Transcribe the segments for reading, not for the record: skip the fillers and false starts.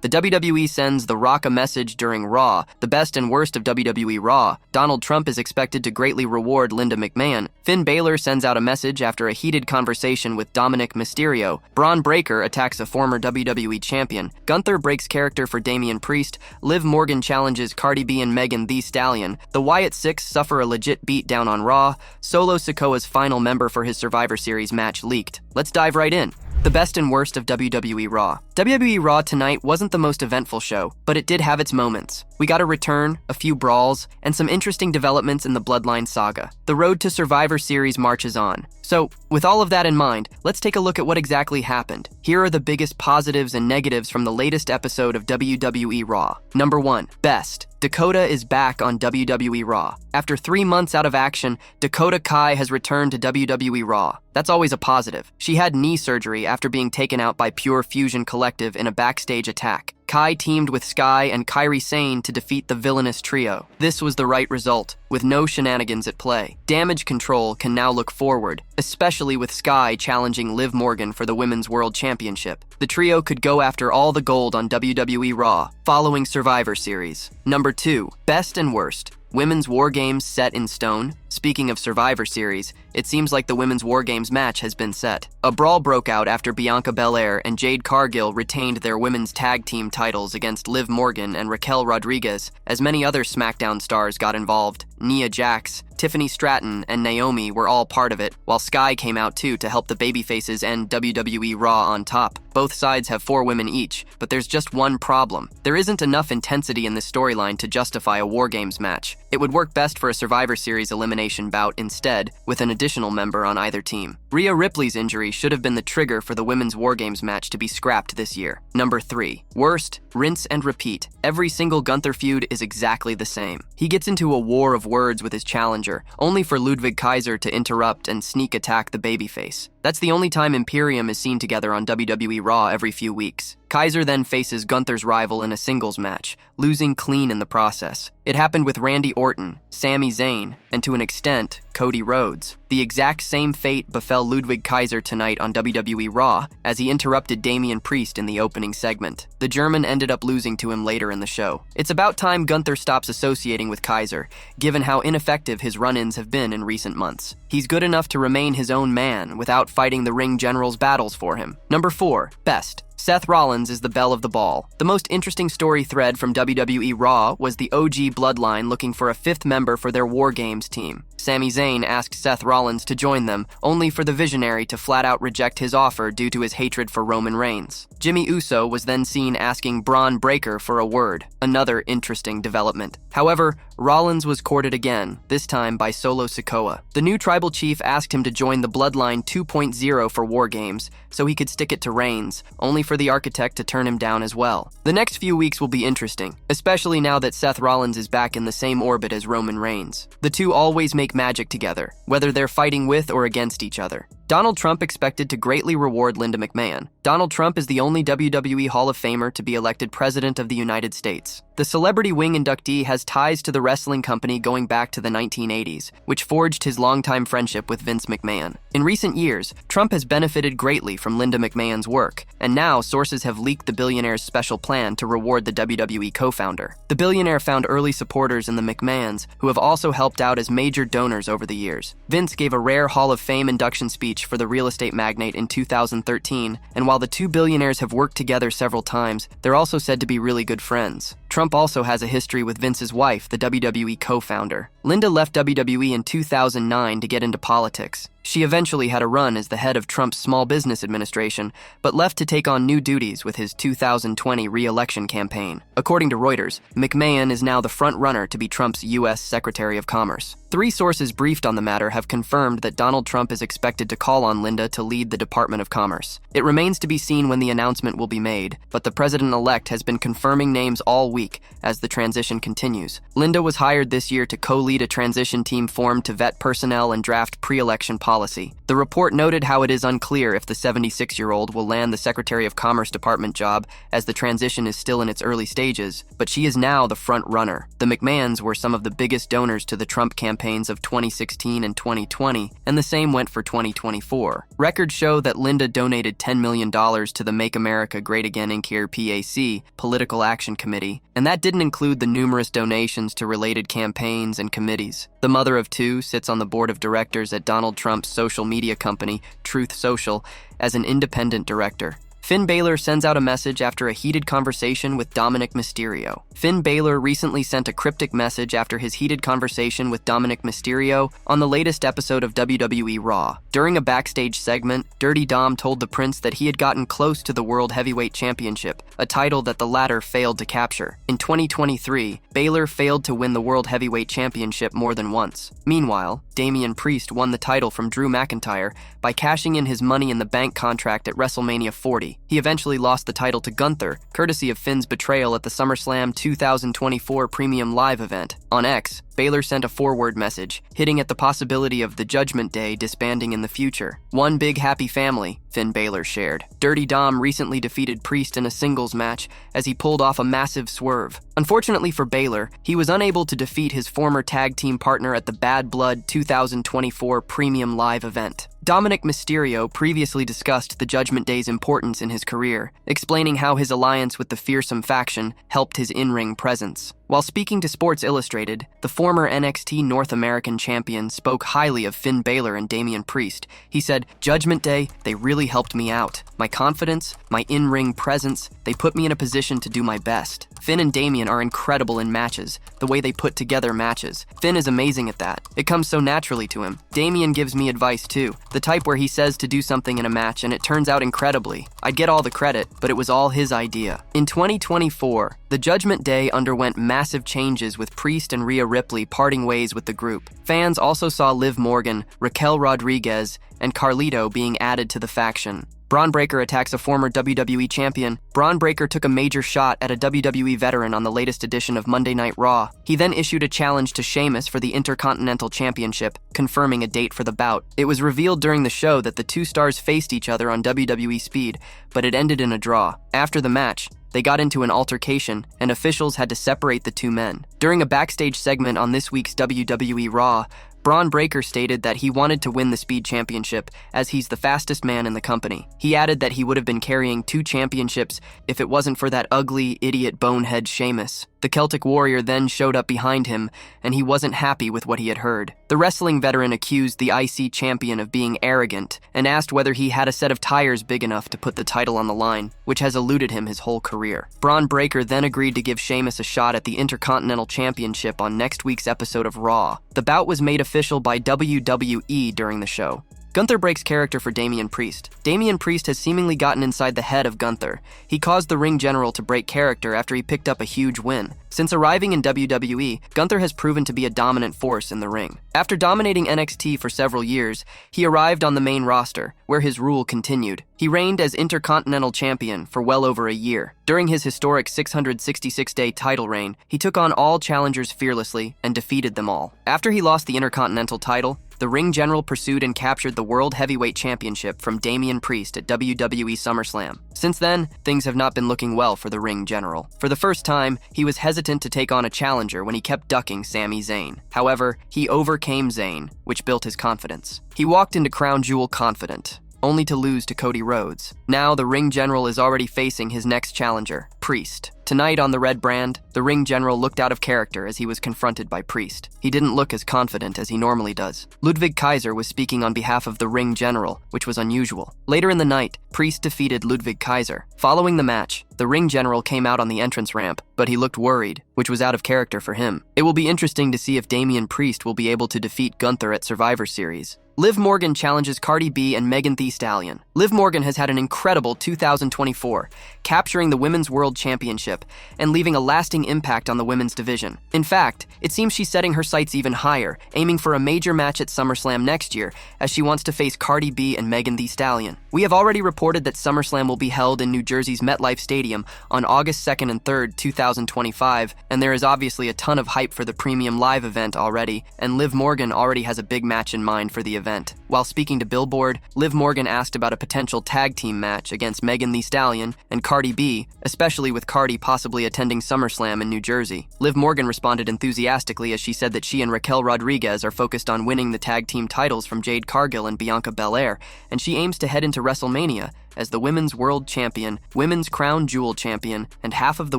The WWE sends The Rock a message during Raw, the best and worst of WWE Raw. Donald Trump is expected to greatly reward Linda McMahon. Finn Balor sends out a message after a heated conversation with Dominik Mysterio. Bron Breakker attacks a former WWE Champion. Gunther breaks character for Damian Priest. Liv Morgan challenges Cardi B and Megan Thee Stallion. The Wyatt Sicks suffer a legit beatdown on Raw. Solo Sikoa's final member for his Survivor Series match leaked. Let's dive right in. The best and worst of WWE Raw. WWE Raw tonight wasn't the most eventful show, but it did have its moments. We got a return, a few brawls, and some interesting developments in the Bloodline saga. The road to Survivor Series marches on. So, with all of that in mind, let's take a look at what exactly happened. Here are the biggest positives and negatives from the latest episode of WWE Raw. Number 1. Best. Dakota is back on WWE Raw. After 3 months out of action, Dakota Kai has returned to WWE Raw. That's always a positive. She had knee surgery after being taken out by Pure Fusion Collective in a backstage attack. Kai teamed with Sky and Kairi Sane to defeat the villainous trio. This was the right result, with no shenanigans at play. Damage Control can now look forward, especially with Sky challenging Liv Morgan for the Women's World Championship. The trio could go after all the gold on WWE Raw, following Survivor Series. Number 2. Best and worst. Women's WarGames set in stone. Speaking of Survivor Series, it seems like the Women's WarGames match has been set. A brawl broke out after Bianca Belair and Jade Cargill retained their women's tag team titles against Liv Morgan and Raquel Rodriguez, as many other SmackDown stars got involved. Nia Jax, Tiffany Stratton, and Naomi were all part of it, while Sky came out too to help the babyfaces end WWE Raw on top. Both sides have 4 women each, but there's just one problem. There isn't enough intensity in this storyline to justify a WarGames match. It would work best for a Survivor Series elimination bout instead, with an additional member on either team. Rhea Ripley's injury should have been the trigger for the Women's WarGames match to be scrapped this year. Number 3. Worst. Rinse and repeat. Every single Gunther feud is exactly the same. He gets into a war of words with his challenger, only for Ludwig Kaiser to interrupt and sneak attack the babyface. That's the only time Imperium is seen together on WWE Raw every few weeks. Kaiser then faces Gunther's rival in a singles match, losing clean in the process. It happened with Randy Orton, Sami Zayn, and to an extent, Cody Rhodes. The exact same fate befell Ludwig Kaiser tonight on WWE Raw as he interrupted Damian Priest in the opening segment. The German ended up losing to him later in the show. It's about time Gunther stops associating with Kaiser, given how ineffective his run-ins have been in recent months. He's good enough to remain his own man without fighting the ring general's battles for him. Number 4. Best. Seth Rollins is the belle of the ball. The most interesting story thread from WWE Raw was the OG Bloodline looking for a 5th member for their WarGames team. Sami Zayn asked Seth Rollins to join them, only for the Visionary to flat-out reject his offer due to his hatred for Roman Reigns. Jimmy Uso was then seen asking Braun Breaker for a word, another interesting development. However, Rollins was courted again, this time by Solo Sikoa. The new tribal chief asked him to join the Bloodline 2.0 for WarGames, so he could stick it to Reigns, only for the architect to turn him down as well. The next few weeks will be interesting, especially now that Seth Rollins is back in the same orbit as Roman Reigns. The two always make magic together, whether they're fighting with or against each other. Donald Trump expected to greatly reward Linda McMahon. Donald Trump is the only WWE Hall of Famer to be elected President of the United States. The Celebrity Wing inductee has ties to the wrestling company going back to the 1980s, which forged his longtime friendship with Vince McMahon. In recent years, Trump has benefited greatly from Linda McMahon's work, and now sources have leaked the billionaire's special plan to reward the WWE co-founder. The billionaire found early supporters in the McMahons, who have also helped out as major donors over the years. Vince gave a rare Hall of Fame induction speech for the real estate magnate in 2013, and while the two billionaires have worked together several times, they're also said to be really good friends. Trump also has a history with Vince's wife, the WWE co-founder. Linda left WWE in 2009 to get into politics. She eventually had a run as the head of Trump's Small Business Administration, but left to take on new duties with his 2020 re-election campaign. According to Reuters, McMahon is now the front-runner to be Trump's U.S. Secretary of Commerce. 3 sources briefed on the matter have confirmed that Donald Trump is expected to call on Linda to lead the Department of Commerce. It remains to be seen when the announcement will be made, but the president-elect has been confirming names all week as the transition continues. Linda was hired this year to co-lead a transition team formed to vet personnel and draft pre-election policy. The report noted how it is unclear if the 76-year-old will land the Secretary of Commerce Department job, as the transition is still in its early stages, but she is now the front runner. The McMahons were some of the biggest donors to the Trump campaigns of 2016 and 2020, and the same went for 2024. Records show that Linda donated $10 million to the Make America Great Again Inc. PAC, Political Action Committee, and that didn't include the numerous donations to related campaigns and committees. The mother of two sits on the board of directors at Donald Trump's social media company, Truth Social, as an independent director. Finn Balor sends out a message after a heated conversation with Dominik Mysterio. Finn Balor recently sent a cryptic message after his heated conversation with Dominik Mysterio on the latest episode of WWE Raw. During a backstage segment, Dirty Dom told the Prince that he had gotten close to the World Heavyweight Championship, a title that the latter failed to capture. In 2023, Balor failed to win the World Heavyweight Championship more than once. Meanwhile, Damian Priest won the title from Drew McIntyre by cashing in his Money in the Bank contract at WrestleMania 40. He eventually lost the title to Gunther, courtesy of Finn's betrayal at the SummerSlam 2024 Premium Live event. On X, Balor sent a forward message, hitting at the possibility of the Judgment Day disbanding in the future. "One big happy family," Finn Balor shared. Dirty Dom recently defeated Priest in a singles match as he pulled off a massive swerve. Unfortunately for Balor, he was unable to defeat his former tag team partner at the Bad Blood 2024 Premium Live event. Dominik Mysterio previously discussed the Judgment Day's importance in his career, explaining how his alliance with the fearsome faction helped his in-ring presence. While speaking to Sports Illustrated, the former NXT North American champion spoke highly of Finn Balor and Damian Priest. He said, "Judgment Day, they really helped me out. My confidence, my in-ring presence, they put me in a position to do my best. Finn and Damian are incredible in matches, the way they put together matches. Finn is amazing at that. It comes so naturally to him. Damian gives me advice too, the type where he says to do something in a match and it turns out incredibly. I'd get all the credit, but it was all his idea." In 2024, the Judgment Day underwent massive changes with Priest and Rhea Ripley parting ways with the group. Fans also saw Liv Morgan, Raquel Rodriguez, and Carlito being added to the faction. Braun Breaker attacks a former WWE Champion. Braun Breaker took a major shot at a WWE veteran on the latest edition of Monday Night Raw. He then issued a challenge to Sheamus for the Intercontinental Championship, confirming a date for the bout. It was revealed during the show that the two stars faced each other on WWE Speed, but it ended in a draw. After the match, they got into an altercation, and officials had to separate the two men. During a backstage segment on this week's WWE Raw, Bron Breakker stated that he wanted to win the Speed Championship as he's the fastest man in the company. He added that he would have been carrying 2 championships if it wasn't for that ugly, idiot bonehead Sheamus. The Celtic Warrior then showed up behind him, and he wasn't happy with what he had heard. The wrestling veteran accused the IC champion of being arrogant and asked whether he had a set of tires big enough to put the title on the line, which has eluded him his whole career. Bron Breakker then agreed to give Sheamus a shot at the Intercontinental Championship on next week's episode of Raw. The bout was made official by WWE during the show. Gunther breaks character for Damian Priest. Damian Priest has seemingly gotten inside the head of Gunther. He caused the ring general to break character after he picked up a huge win. Since arriving in WWE, Gunther has proven to be a dominant force in the ring. After dominating NXT for several years, he arrived on the main roster, where his rule continued. He reigned as Intercontinental Champion for well over a year. During his historic 666-day title reign, he took on all challengers fearlessly and defeated them all. After he lost the Intercontinental title, the ring general pursued and captured the World Heavyweight Championship from Damian Priest at WWE SummerSlam. Since then, things have not been looking well for the ring general. For the first time, he was hesitant to take on a challenger when he kept ducking Sami Zayn. However, he overcame Zayn, which built his confidence. He walked into Crown Jewel confident, only to lose to Cody Rhodes. Now, the ring general is already facing his next challenger, Priest. Tonight on the Red Brand, the ring general looked out of character as he was confronted by Priest. He didn't look as confident as he normally does. Ludwig Kaiser was speaking on behalf of the ring general, which was unusual. Later in the night, Priest defeated Ludwig Kaiser. Following the match, the ring general came out on the entrance ramp, but he looked worried, which was out of character for him. It will be interesting to see if Damian Priest will be able to defeat Gunther at Survivor Series. Liv Morgan challenges Cardi B and Megan Thee Stallion. Liv Morgan has had an incredible 2024, capturing the Women's World Championship and leaving a lasting impact on the women's division. In fact, it seems she's setting her sights even higher, aiming for a major match at SummerSlam next year, as she wants to face Cardi B and Megan Thee Stallion. We have already reported that SummerSlam will be held in New Jersey's MetLife Stadium on August 2nd and 3rd, 2025, and there is obviously a ton of hype for the Premium Live event already, and Liv Morgan already has a big match in mind for the event. While speaking to Billboard, Liv Morgan asked about a potential tag team match against Megan Thee Stallion and Cardi B, especially with Cardi possibly attending SummerSlam in New Jersey. Liv Morgan responded enthusiastically as she said that she and Raquel Rodriguez are focused on winning the tag team titles from Jade Cargill and Bianca Belair, and she aims to head into WrestleMania as the Women's World Champion, Women's Crown Jewel Champion, and half of the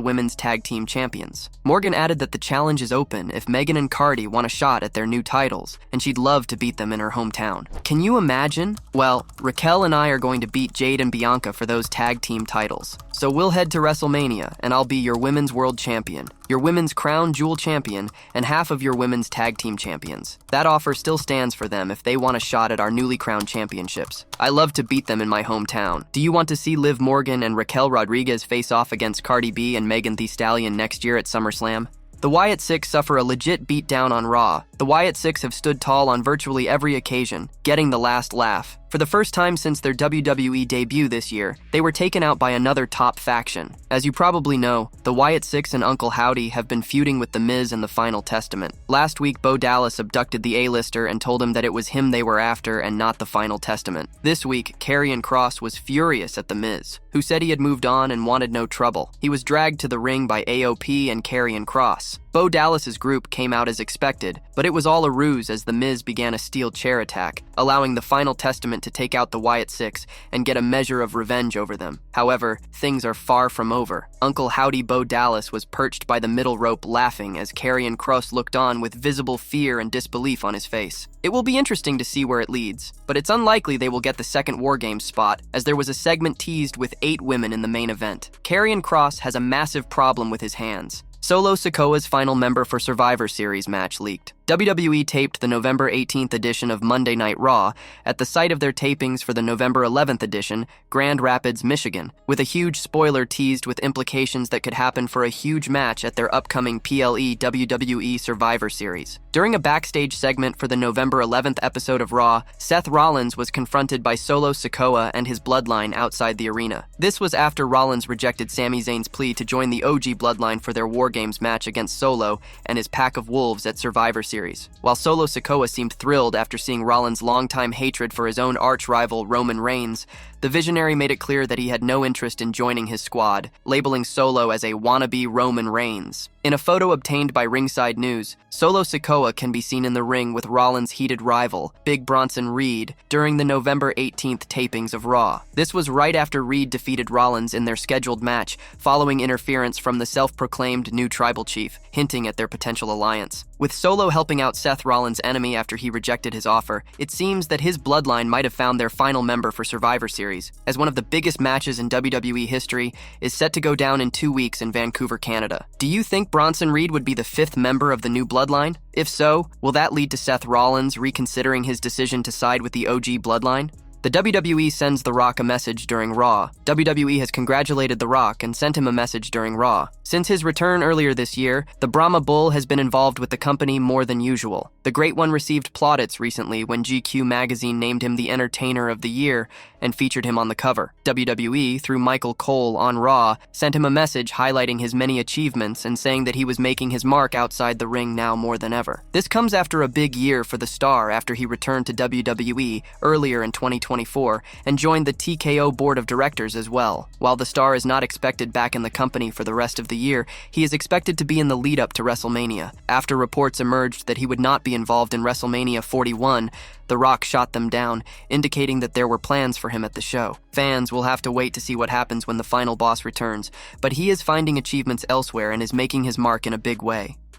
Women's Tag Team Champions. Morgan added that the challenge is open if Megan and Cardi want a shot at their new titles, and she'd love to beat them in her hometown. Can you imagine? Well, Raquel and I are going to beat Jade and Bianca for those tag team titles. So we'll head to WrestleMania, and I'll be your Women's World Champion, your Women's Crown Jewel Champion, and half of your Women's Tag Team Champions. That offer still stands for them if they want a shot at our newly crowned championships. I love to beat them in my hometown. Do you want to see Liv Morgan and Raquel Rodriguez face off against Cardi B and Megan Thee Stallion next year at SummerSlam? The Wyatt Sicks suffer a legit beatdown on Raw. The Wyatt Sicks have stood tall on virtually every occasion, getting the last laugh. For the first time since their WWE debut this year, they were taken out by another top faction. As you probably know, the Wyatt Sicks and Uncle Howdy have been feuding with The Miz and the Final Testament. Last week, Bo Dallas abducted the A-lister and told him that it was him they were after and not the Final Testament. This week, Karrion Kross was furious at The Miz, who said he had moved on and wanted no trouble. He was dragged to the ring by AOP and Karrion Kross. Bo Dallas's group came out as expected, but it was all a ruse as The Miz began a steel chair attack, allowing the Final Testament to take out the Wyatt Sicks and get a measure of revenge over them. However, things are far from over. Uncle Howdy Bo Dallas was perched by the middle rope laughing as Karrion Kross looked on with visible fear and disbelief on his face. It will be interesting to see where it leads, but it's unlikely they will get the second WarGames spot, as there was a segment teased with 8 women in the main event. Karrion Kross has a massive problem with his hands. Solo Sikoa's final member for Survivor Series match leaked. WWE taped the November 18th edition of Monday Night Raw at the site of their tapings for the November 11th edition, Grand Rapids, Michigan, with a huge spoiler teased with implications that could happen for a huge match at their upcoming PLE WWE Survivor Series. During a backstage segment for the November 11th episode of Raw, Seth Rollins was confronted by Solo Sikoa and his bloodline outside the arena. This was after Rollins rejected Sami Zayn's plea to join the OG bloodline for their WarGames match against Solo and his pack of wolves at Survivor Series. While Solo Sikoa seemed thrilled after seeing Rollins' longtime hatred for his own arch-rival Roman Reigns, the Visionary made it clear that he had no interest in joining his squad, labeling Solo as a wannabe Roman Reigns. In a photo obtained by Ringside News, Solo Sikoa can be seen in the ring with Rollins' heated rival, Big Bronson Reed, during the November 18th tapings of Raw. This was right after Reed defeated Rollins in their scheduled match, following interference from the self-proclaimed new tribal chief, hinting at their potential alliance. With Solo helping out Seth Rollins' enemy after he rejected his offer, it seems that his bloodline might have found their final member for Survivor Series, as one of the biggest matches in WWE history is set to go down in 2 weeks in Vancouver, Canada. Do you think Bronson Reed would be the 5th member of the new bloodline? If so, will that lead to Seth Rollins reconsidering his decision to side with the OG bloodline? The WWE sends The Rock a message during Raw. WWE has congratulated The Rock and sent him a message during Raw. Since his return earlier this year, the Brahma Bull has been involved with the company more than usual. The Great One received plaudits recently when GQ magazine named him the Entertainer of the Year and featured him on the cover. WWE, through Michael Cole on Raw, sent him a message highlighting his many achievements and saying that he was making his mark outside the ring now more than ever. This comes after a big year for the star after he returned to WWE earlier in 2024 and joined the TKO board of directors as well. While the star is not expected back in the company for the rest of the year, he is expected to be in the lead-up to WrestleMania. After reports emerged that he would not be involved in WrestleMania 41, The Rock shot them down, indicating that there were plans for him at the show. Fans will have to wait to see what happens when the final boss returns, but he is finding achievements elsewhere and is making his mark in a big way.